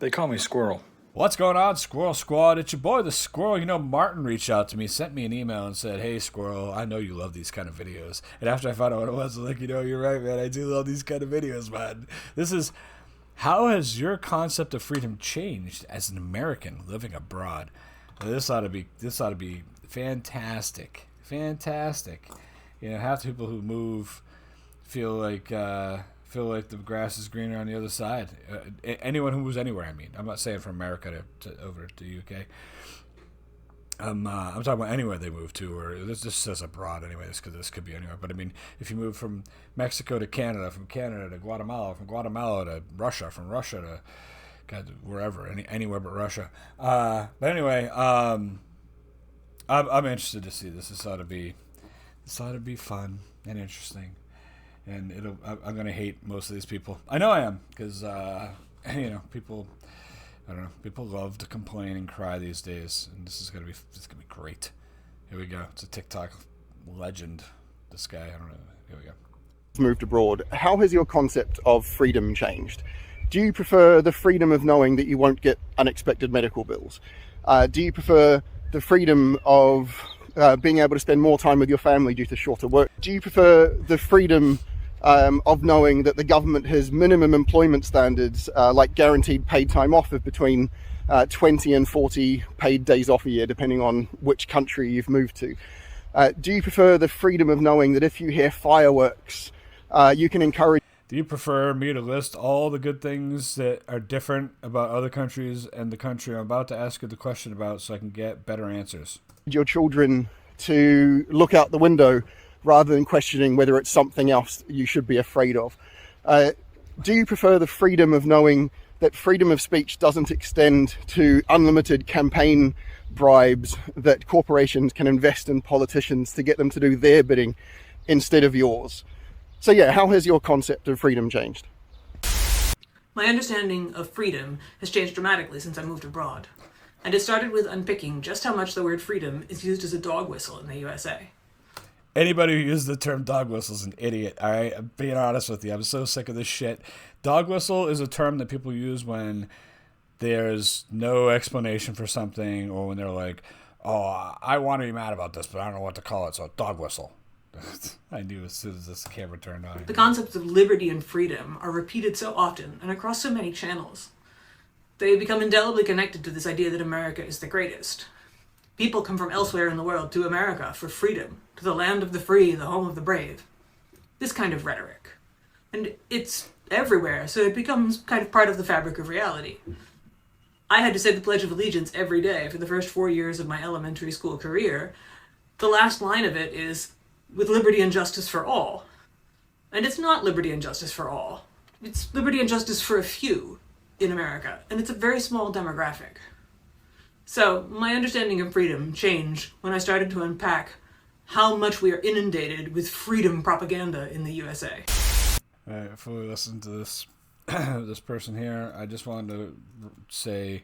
They call me Squirrel. What's going on, Squirrel Squad? It's your boy, the Squirrel. You know, Martin reached out to me, sent me an email, and said, "Hey, Squirrel, I know you love these kind of videos." And after I found out what it was, I was like, you're right, man. I do love these kind of videos, man. This is, how has your concept of freedom changed as an American living abroad? This ought to be fantastic, fantastic. You know, half the people who move feel like the grass is greener on the other side. Anyone who moves anywhere, I mean, I'm not saying from America to over to the UK. I'm talking about anywhere they move to, or this says abroad anyway. This could be anywhere. But I mean, if you move from Mexico to Canada, from Canada to Guatemala, from Guatemala to Russia, from Russia to God, wherever, anywhere but Russia. But anyway, I'm interested to see this. This ought to be fun and interesting. And I'm gonna hate most of these people. I know I am, because people. I don't know. People love to complain and cry these days, and this is gonna be great. Here we go. It's a TikTok legend. This guy. I don't know. Here we go. Moved abroad. How has your concept of freedom changed? Do you prefer the freedom of knowing that you won't get unexpected medical bills? Do you prefer the freedom of being able to spend more time with your family due to shorter work? Do you prefer the freedom of knowing that the government has minimum employment standards, like guaranteed paid time off of between 20 and 40 paid days off a year, depending on which country you've moved to? Do you prefer the freedom of knowing that if you hear fireworks, you can encourage... Do you prefer me to list all the good things that are different about other countries and the country I'm about to ask you the question about, so I can get better answers? Your children to look out the window rather than questioning whether it's something else you should be afraid of? Do you prefer the freedom of knowing that freedom of speech doesn't extend to unlimited campaign bribes that corporations can invest in politicians to get them to do their bidding instead of yours? So yeah, how has your concept of freedom changed? My understanding of freedom has changed dramatically since I moved abroad. And it started with unpicking just how much the word freedom is used as a dog whistle in the USA. Anybody who uses the term dog whistle is an idiot, all right? I'm being honest with you. I'm so sick of this shit. Dog whistle is a term that people use when there's no explanation for something, or when they're like, oh, I want to be mad about this, but I don't know what to call it, so dog whistle. I knew as soon as this camera turned on. The concepts of liberty and freedom are repeated so often and across so many channels. They become indelibly connected to this idea that America is the greatest. People come from elsewhere in the world to America for freedom, to the land of the free, the home of the brave. This kind of rhetoric. And it's everywhere, so it becomes kind of part of the fabric of reality. I had to say the Pledge of Allegiance every day for the first 4 years of my elementary school career. The last line of it is, with liberty and justice for all. And it's not liberty and justice for all. It's liberty and justice for a few in America, and it's a very small demographic. So my understanding of freedom changed when I started to unpack how much we are inundated with freedom propaganda in the USA. All right, before we listen to this this person here, I just wanted to say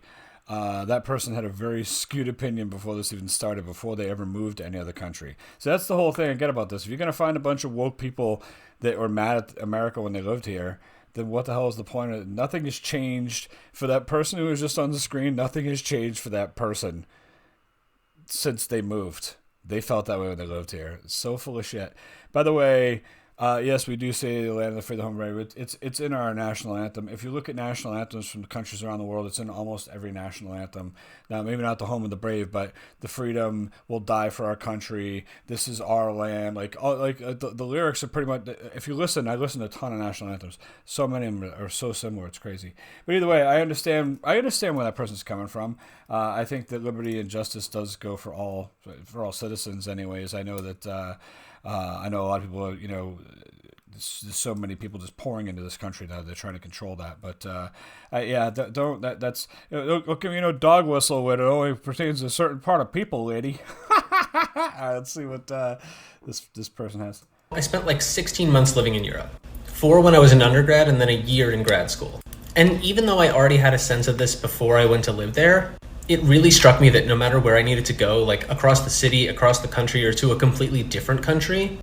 that person had a very skewed opinion before this even started, before they ever moved to any other country. So that's the whole thing I get about this. If you're going to find a bunch of woke people that were mad at America when they lived here, then what the hell is the point of it? Nothing has changed for that person who was just on the screen. Nothing has changed for that person since they moved. They felt that way when they lived here. It's so full of shit. By the way, yes, we do say the land of the free, the home of the brave. It's in our national anthem. If you look at national anthems from countries around the world, it's in almost every national anthem. Now, maybe not the home of the brave, but the freedom will die for our country. This is our land. The lyrics are pretty much. If you listen, I listen to a ton of national anthems. So many of them are so similar. It's crazy. But either way, I understand where that person's coming from. I think that liberty and justice does go for all citizens. Anyways, I know that. I know a lot of people, there's so many people just pouring into this country now. They're trying to control that. But, that's, look, dog whistle when it only pertains to a certain part of people, lady. All right, let's see what this person has. I spent like 16 months living in Europe. 4 when I was in undergrad and then a year in grad school. And even though I already had a sense of this before I went to live there, it really struck me that no matter where I needed to go, like across the city, across the country, or to a completely different country,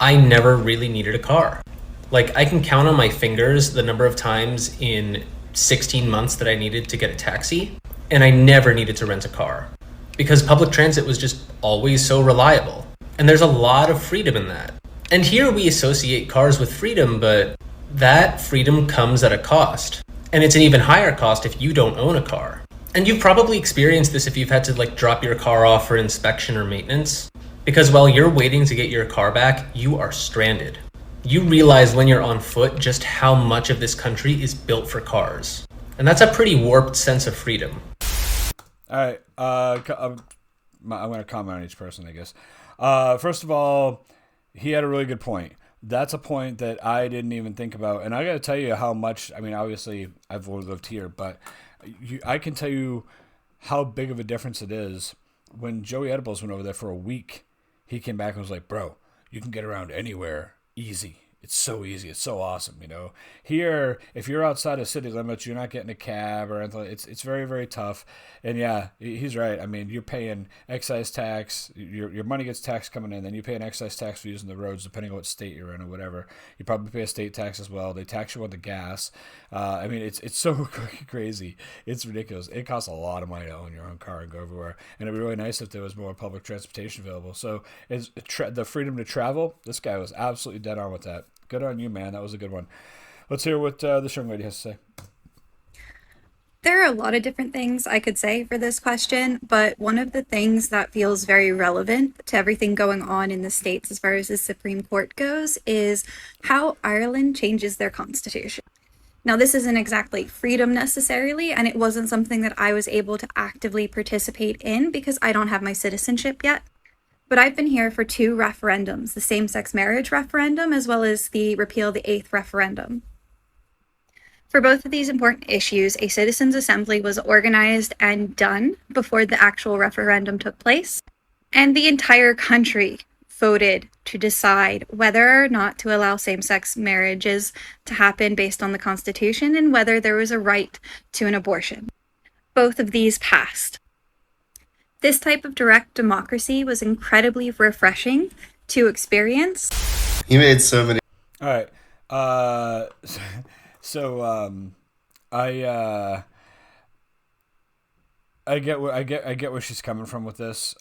I never really needed a car. Like, I can count on my fingers the number of times in 16 months that I needed to get a taxi, and I never needed to rent a car because public transit was just always so reliable. And there's a lot of freedom in that. And here we associate cars with freedom, but that freedom comes at a cost. And it's an even higher cost if you don't own a car. And you've probably experienced this if you've had to drop your car off for inspection or maintenance. Because while you're waiting to get your car back, you are stranded. You realize when you're on foot just how much of this country is built for cars. And that's a pretty warped sense of freedom. All right. I'm going to comment on each person, I guess. First of all, he had a really good point. That's a point that I didn't even think about. And I got to tell you how much, obviously I've lived here, but I can tell you how big of a difference it is. When Joey Edibles went over there for a week, he came back and was like, bro, you can get around anywhere easy. It's so easy. It's so awesome, Here, if you're outside of city limits, you're not getting a cab or anything. It's very, very tough. And yeah, he's right. You're paying excise tax. Your money gets taxed coming in. Then you pay an excise tax for using the roads, depending on what state you're in or whatever. You probably pay a state tax as well. They tax you on the gas. It's so crazy. It's ridiculous. It costs a lot of money to own your own car and go everywhere. And it'd be really nice if there was more public transportation available. So the freedom to travel, this guy was absolutely dead on with that. Good on you, man. That was a good one. Let's hear what this young lady has to say. There are a lot of different things I could say for this question, but one of the things that feels very relevant to everything going on in the States as far as the Supreme Court goes is how Ireland changes their constitution. Now, this isn't exactly freedom necessarily, and it wasn't something that I was able to actively participate in because I don't have my citizenship yet. But I've been here for 2 referendums, the same-sex marriage referendum as well as the repeal the 8th referendum. For both of these important issues, a citizens' assembly was organized and done before the actual referendum took place, and the entire country voted to decide whether or not to allow same-sex marriages to happen based on the Constitution and whether there was a right to an abortion. Both of these passed. This type of direct democracy was incredibly refreshing to experience. You made so many. All right. I get where she's coming from with this.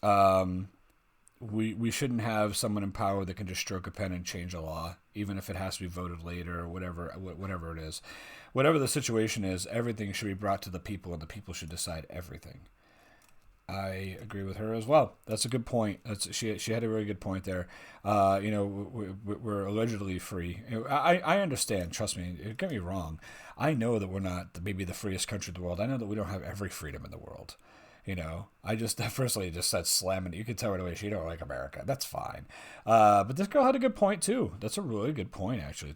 We shouldn't have someone in power that can just stroke a pen and change a law, even if it has to be voted later or whatever it is. Whatever the situation is, everything should be brought to the people, and the people should decide everything. I agree with her as well. That's a good point. She had a really good point there. We're allegedly free. I understand. Trust me. Don't get me wrong. I know that we're not maybe the freest country in the world. I know that we don't have every freedom in the world. I just personally just said slamming. You can tell right away she don't like America. That's fine. But this girl had a good point too. That's a really good point. Actually,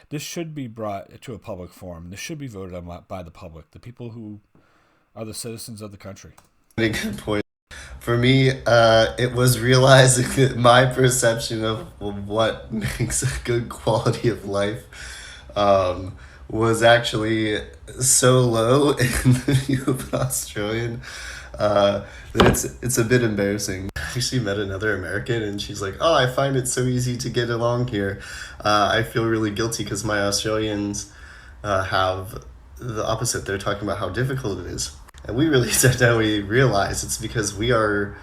this should be brought to a public forum. This should be voted on by the public, the people who are the citizens of the country. A good point. For me, it was realizing that my perception of what makes a good quality of life was actually so low in the view of an Australian that it's a bit embarrassing. I actually met another American and she's like, oh, I find it so easy to get along here. I feel really guilty because my Australians have the opposite. They're talking about how difficult it is. And we really sat down, we realized it's because we're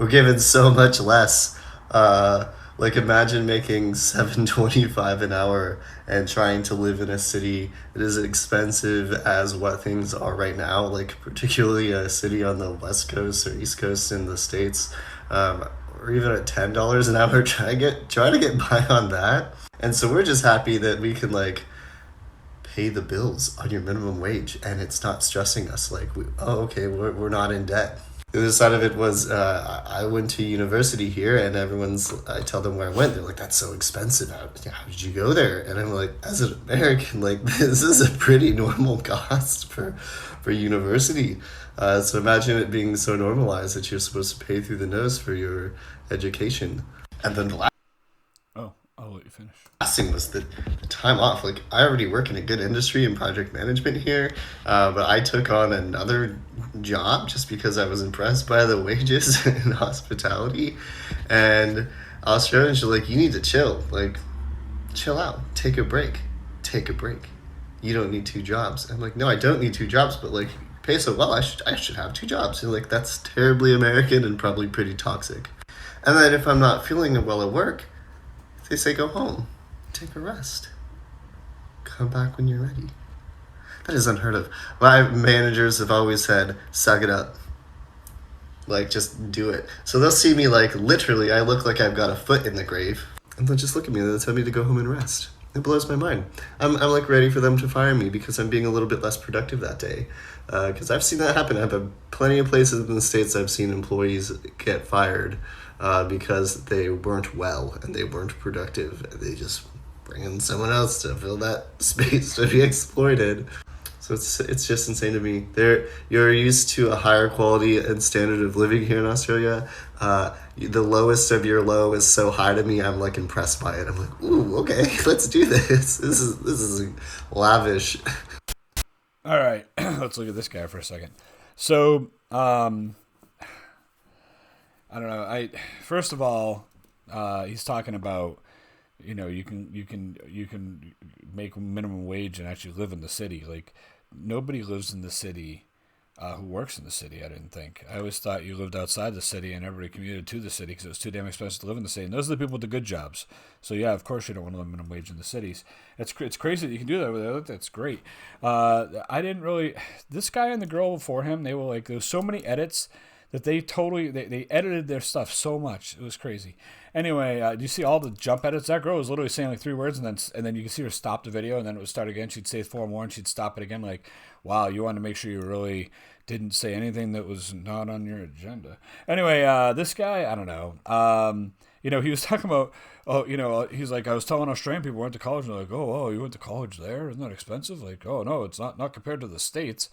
given so much less. Imagine making $7.25 an hour and trying to live in a city that is expensive as what things are right now, particularly a city on the West Coast or East Coast in the States, or even at $10 an hour, try to get by on that. And so we're just happy that we can pay the bills on your minimum wage and it's not stressing us we're not in debt. The other side of it was I went to university here and I tell them where I went, they're like, that's so expensive, how did you go there? And I'm like, as an American, this is a pretty normal cost for university. So imagine it being so normalized that you're supposed to pay through the nose for your education. And then the last I'll let you finish. Last thing was the time off. I already work in a good industry in project management here, but I took on another job just because I was impressed by the wages in hospitality. And Australians are like, you need to chill. Chill out. Take a break. you don't need two jobs. I'm like, no, I don't need two jobs, but like, pay so well, I should have two jobs. And like, that's terribly American and probably pretty toxic. And then if I'm not feeling well at work, they say go home, take a rest, come back when you're ready. That is unheard of. My managers have always said, suck it up. Like, just do it. So they'll see me like, literally, I look like I've got a foot in the grave. And they'll just look at me and they'll tell me to go home and rest. It blows my mind. I'm like ready for them to fire me because I'm being a little bit less productive that day. Because I've seen that happen. I've had plenty of places in the States I've seen employees get fired because they weren't well and they weren't productive. And they just bring in someone else to fill that space to be exploited. So it's just insane to me. You're used to a higher quality and standard of living here in Australia. The lowest of your low is so high to me. I'm like impressed by it. I'm like, ooh, okay, let's do this. This is lavish. All right, let's look at this guy for a second. So, I don't know. First of all, he's talking about, you know, you can make minimum wage and actually live in the city. Like, nobody lives in the city who works in the city, I didn't think. I always thought you lived outside the city and everybody commuted to the city because it was too damn expensive to live in the city. And those are the people with the good jobs. So, yeah, of course you don't want to live minimum wage in the cities. It's crazy that you can do that over there. That's great. I didn't really... This guy and the girl before him, they were like... There was so many edits that they edited their stuff so much. It was crazy. Anyway, do you see all the jump edits? That girl was literally saying like 3 words, and then you can see her stop the video, and then it would start again. She'd say 4 more, and she'd stop it again. Like, wow, you wanted to make sure you really didn't say anything that was not on your agenda. Anyway, this guy, I don't know. You know, he was talking about, oh, you know, he's like, I was telling Australian people who went to college, and they're like, oh, you went to college there? Isn't that expensive? Like, oh, no, it's not compared to the States.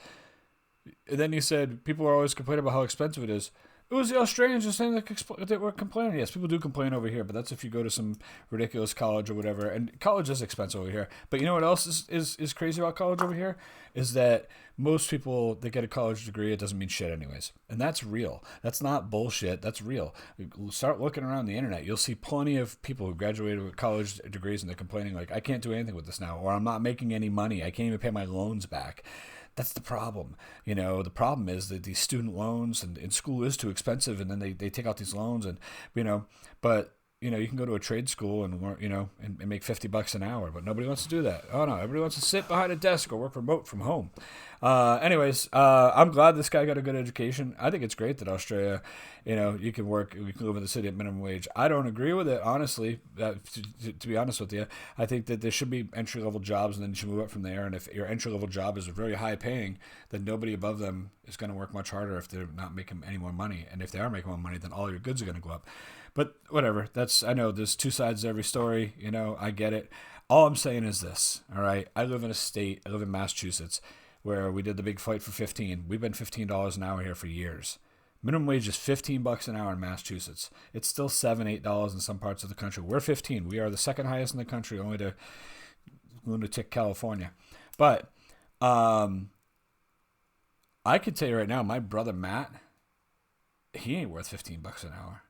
And then he said, people are always complaining about how expensive it is. It was the Australians just saying that were complaining. Yes, people do complain over here, but that's if you go to some ridiculous college or whatever. And college is expensive over here. But you know what else is crazy about college over here? Is that most people that get a college degree, it doesn't mean shit anyways. And that's real. That's not bullshit. That's real. Start looking around the internet. You'll see plenty of people who graduated with college degrees and they're complaining like, I can't do anything with this now, or I'm not making any money. I can't even pay my loans back. That's the problem. You know, the problem is that these student loans and school is too expensive, and then they take out these loans, and, you know, but, you know, you can go to a trade school and work, you know, and make $50 an hour, but nobody wants to do that. Oh no, everybody wants to sit behind a desk or work remote from home. Anyways, I'm glad this guy got a good education. I think it's great that Australia, you know, you can live in the city at minimum wage. I don't agree with it, honestly. To be honest with you, I think that there should be entry level jobs, and then you should move up from there. And if your entry level job is very high paying, then nobody above them is going to work much harder if they're not making any more money. And if they are making more money, then all your goods are going to go up. But whatever. I know there's 2 sides to every story. You know, I get it. All I'm saying is this. All right, I live in Massachusetts, where we did the big fight for 15. We've been $15 an hour here for years. Minimum wage is $15 an hour in Massachusetts. It's still $7, $8 in some parts of the country. We're 15. We are the second highest in the country, only to lunatic California. But I could tell you right now, my brother Matt, he ain't worth $15 an hour.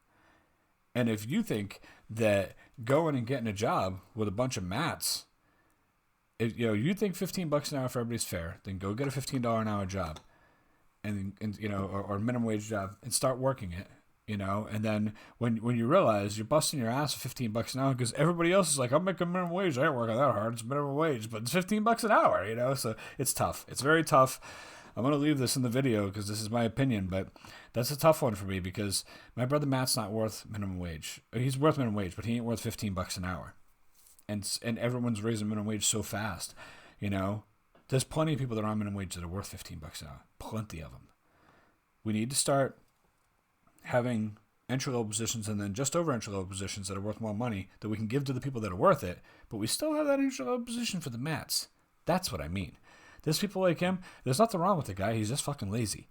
And if you think that going and getting a job with a bunch of Matts, if, you know, you think $15 an hour for everybody's fair, then go get a $15 an hour job, and you know, or a minimum wage job, and start working it. You know, and then when you realize you're busting your ass for $15 an hour because everybody else is like, I'm making minimum wage. I ain't working that hard. It's minimum wage, but it's $15 an hour. You know, so it's tough. It's very tough. I'm going to leave this in the video because this is my opinion, but that's a tough one for me because my brother Matt's not worth minimum wage. He's worth minimum wage, but he ain't worth $15 an hour. And everyone's raising minimum wage so fast, you know. There's plenty of people that are on minimum wage that are worth $15 an hour. Plenty of them. We need to start having entry-level positions and then just over entry-level positions that are worth more money that we can give to the people that are worth it, but we still have that entry-level position for the Mats. That's what I mean. There's people like him. There's nothing wrong with the guy. He's just fucking lazy.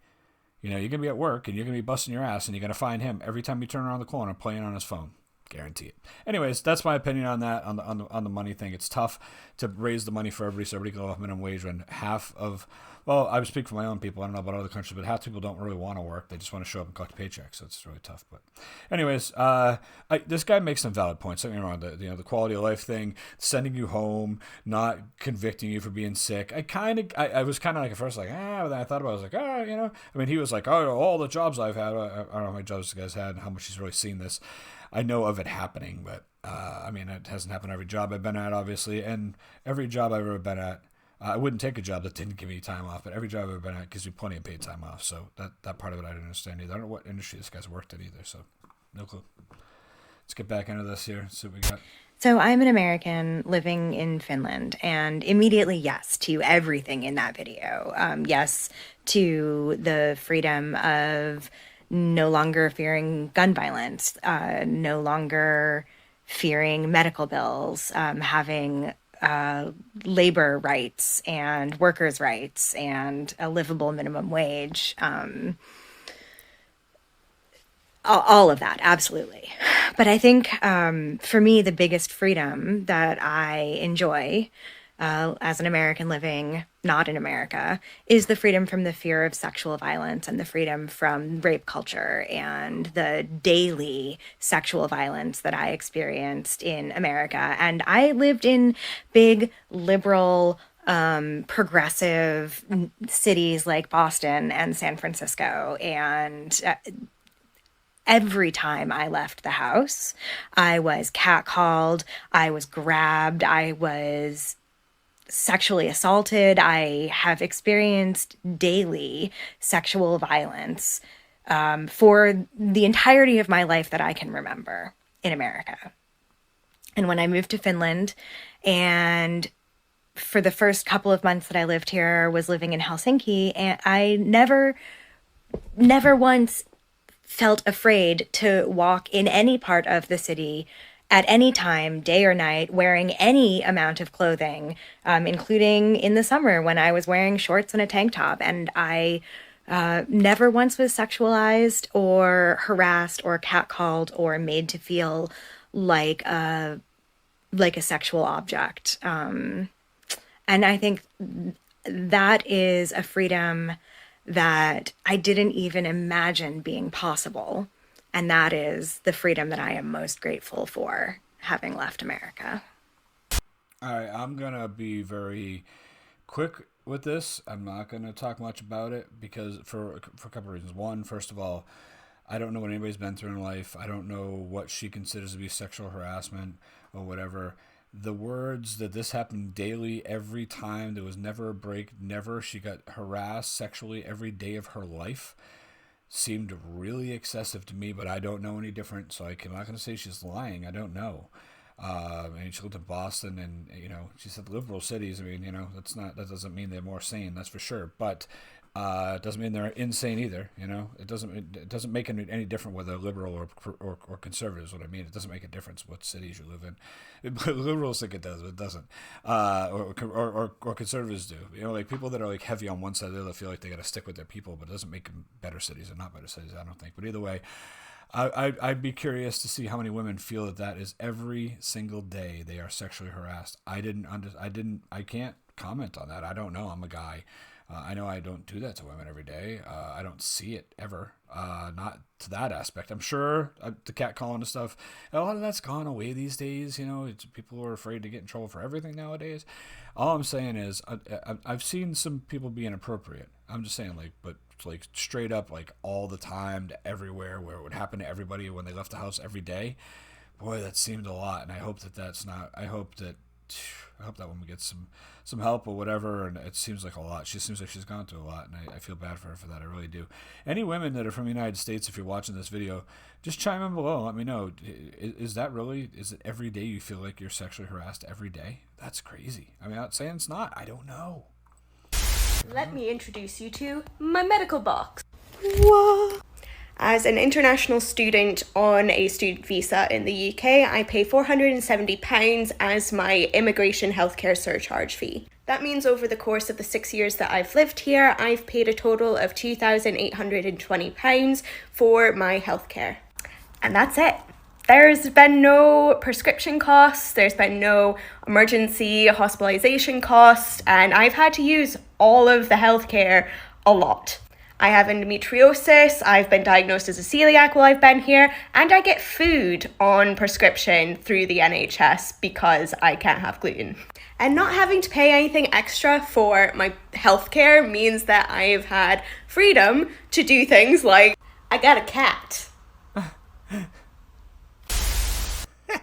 You know, you're going to be at work and you're going to be busting your ass and you're going to find him every time you turn around the corner playing on his phone. Guarantee it. Anyways, that's my opinion on that. On the money thing, it's tough to raise the money for everybody, so everybody can go off minimum wage when half of, well, I would speak for my own people. I don't know about other countries, but half the people don't really want to work. They just want to show up and collect paychecks. So it's really tough. But anyways, this guy makes some valid points. Don't get me wrong. The quality of life thing, sending you home, not convicting you for being sick. I was kind of like at first like, but then I thought about it. I was like, I mean, he was like, all the jobs I've had. I don't know how many jobs this guy's had and how much he's really seen this. I know of it happening, but I mean, it hasn't happened every job I've been at, obviously, and every job I've ever been at, I wouldn't take a job that didn't give me time off, but every job I've ever been at gives me plenty of paid time off, so that part of it I didn't understand either. I don't know what industry this guy's worked in either, so no clue. Let's get back into this here, see what we got. So I'm an American living in Finland, and immediately yes to everything in that video. Yes to the freedom of no longer fearing gun violence, no longer fearing medical bills, having labor rights and workers' rights and a livable minimum wage. All of that, absolutely. But I think for me, the biggest freedom that I enjoy as an American living not in America is the freedom from the fear of sexual violence and the freedom from rape culture and the daily sexual violence that I experienced in America. And I lived in big, liberal, progressive cities like Boston and San Francisco. And every time I left the house, I was catcalled, I was grabbed, I was sexually assaulted. I have experienced daily sexual violence for the entirety of my life that I can remember in America. And when I moved to Finland, and for the first couple of months that I lived here, was living in Helsinki, and I never once felt afraid to walk in any part of the city at any time, day or night, wearing any amount of clothing, including in the summer when I was wearing shorts and a tank top. And I never once was sexualized or harassed or catcalled or made to feel like a sexual object. And I think that is a freedom that I didn't even imagine being possible. And that is the freedom that I am most grateful for having left America. All right, I'm going to be very quick with this. I'm not going to talk much about it because for a couple of reasons. One, first of all, I don't know what anybody's been through in life. I don't know what she considers to be sexual harassment or whatever. The words that this happened daily, every time, there was never a break, never. She got harassed sexually every day of her life. Seemed really excessive to me, but I don't know any different, so I'm not going to say she's lying. I don't know. And she lived in Boston, and she said liberal cities. I mean, that doesn't mean they're more sane, that's for sure. But it doesn't mean they're insane either. It doesn't make any difference whether liberal or conservative is what I mean. It doesn't make a difference what cities you live in. Liberals think it does, but it doesn't. Or conservatives do. Like people that are like heavy on one side or the other feel like they got to stick with their people, but it doesn't make them better cities or not better cities. I don't think. But either way, I'd be curious to see how many women feel that is every single day they are sexually harassed. I can't comment on that. I don't know. I'm a guy. I know I don't do that to women every day. I don't see it ever. Not to that aspect. I'm sure the catcalling and stuff, a lot of that's gone away these days. People are afraid to get in trouble for everything nowadays. All I'm saying is I've seen some people be inappropriate. I'm just saying, but straight up, all the time to everywhere, where it would happen to everybody when they left the house every day. Boy, that seemed a lot, and I hope that that's not. I hope that woman gets some help or whatever, and it seems like a lot. She seems like she's gone through a lot, and I feel bad for her for that. I really do. Any women that are from the United States, if you're watching this video, just chime in below. Let me know. Is it every day you feel like you're sexually harassed every day? That's crazy. I'm not saying it's not. I don't know. Let me introduce you to my medical box. What? As an international student on a student visa in the UK, I pay £470 as my immigration healthcare surcharge fee. That means over the course of the 6 years that I've lived here, I've paid a total of £2,820 for my healthcare. And that's it. There's been no prescription costs, there's been no emergency hospitalization costs, and I've had to use all of the healthcare a lot. I have endometriosis, I've been diagnosed as a celiac while I've been here, and I get food on prescription through the NHS because I can't have gluten. And not having to pay anything extra for my healthcare means that I've had freedom to do things like, I got a cat.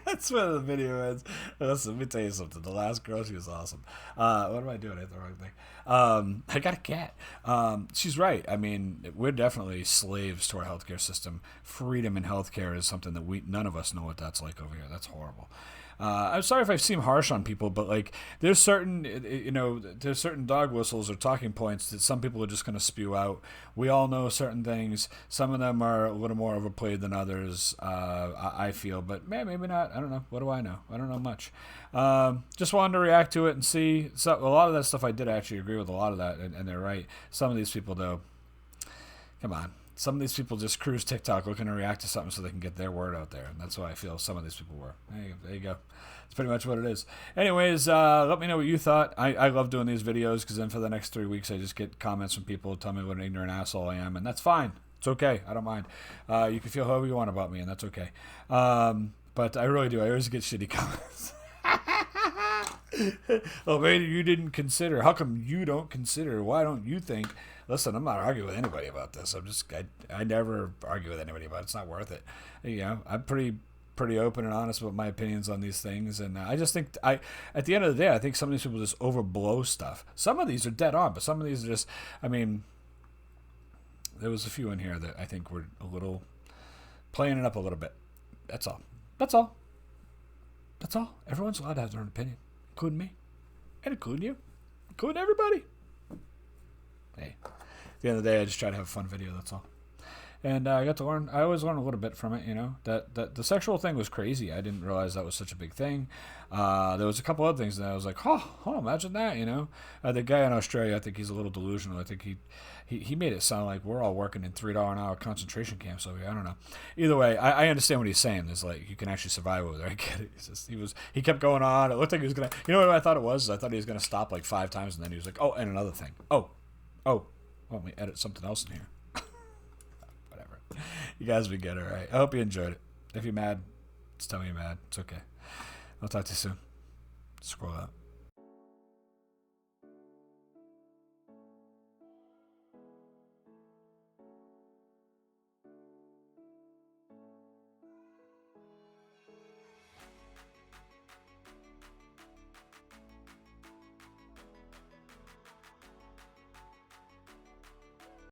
That's where the video ends. Listen, let me tell you something. The last girl, she was awesome. What am I doing? I hit the wrong thing. I got a cat. She's right. I mean, we're definitely slaves to our healthcare system. Freedom in healthcare is something that none of us know what that's like over here. That's horrible. I'm sorry if I seem harsh on people, but like there's certain dog whistles or talking points that some people are just going to spew out. We all know certain things. Some of them are a little more overplayed than others. I feel, but maybe not. I don't know. What do I know? I don't know much. Just wanted to react to it and see. So a lot of that stuff I did actually agree with a lot of that, and they're right. Some of these people though, come on. Some of these people just cruise TikTok looking to react to something so they can get their word out there. And that's what I feel some of these people were. There you go. That's pretty much what it is. Anyways, let me know what you thought. I love doing these videos because then for the next 3 weeks I just get comments from people who tell me what an ignorant asshole I am. And that's fine. It's okay. I don't mind. You can feel however you want about me, and that's okay. But I really do. I always get shitty comments. Oh, maybe you didn't consider. How come you don't consider? Why don't you think? Listen, I'm not arguing with anybody about this. I never argue with anybody about it. It's not worth it. You know, I'm pretty open and honest about my opinions on these things, and I just think at the end of the day, I think some of these people just overblow stuff. Some of these are dead on, but some of these are just. I mean, there was a few in here that I think were a little playing it up a little bit. That's all. That's all. That's all. Everyone's allowed to have their own opinion, including me, and including you, including everybody. Hey, at the end of the day, I just try to have a fun video. That's all. And I got to learn. I always learn a little bit from it. You know, that the sexual thing was crazy. I didn't realize that was such a big thing. There was a couple other things that I was like, oh, imagine that. You know, the guy in Australia, I think he's a little delusional. I think he made it sound like we're all working in $3 an hour concentration camps over here. I don't know. Either way, I understand what he's saying. There's like you can actually survive over there. I get it. He kept going on. It looked like he was gonna. You know what I thought it was? I thought he was gonna stop like 5 times, and then he was like, oh, and another thing. Oh, let me edit something else in here. Whatever. You guys be good, all right? I hope you enjoyed it. If you're mad, just tell me you're mad. It's okay. I'll talk to you soon. Scroll out.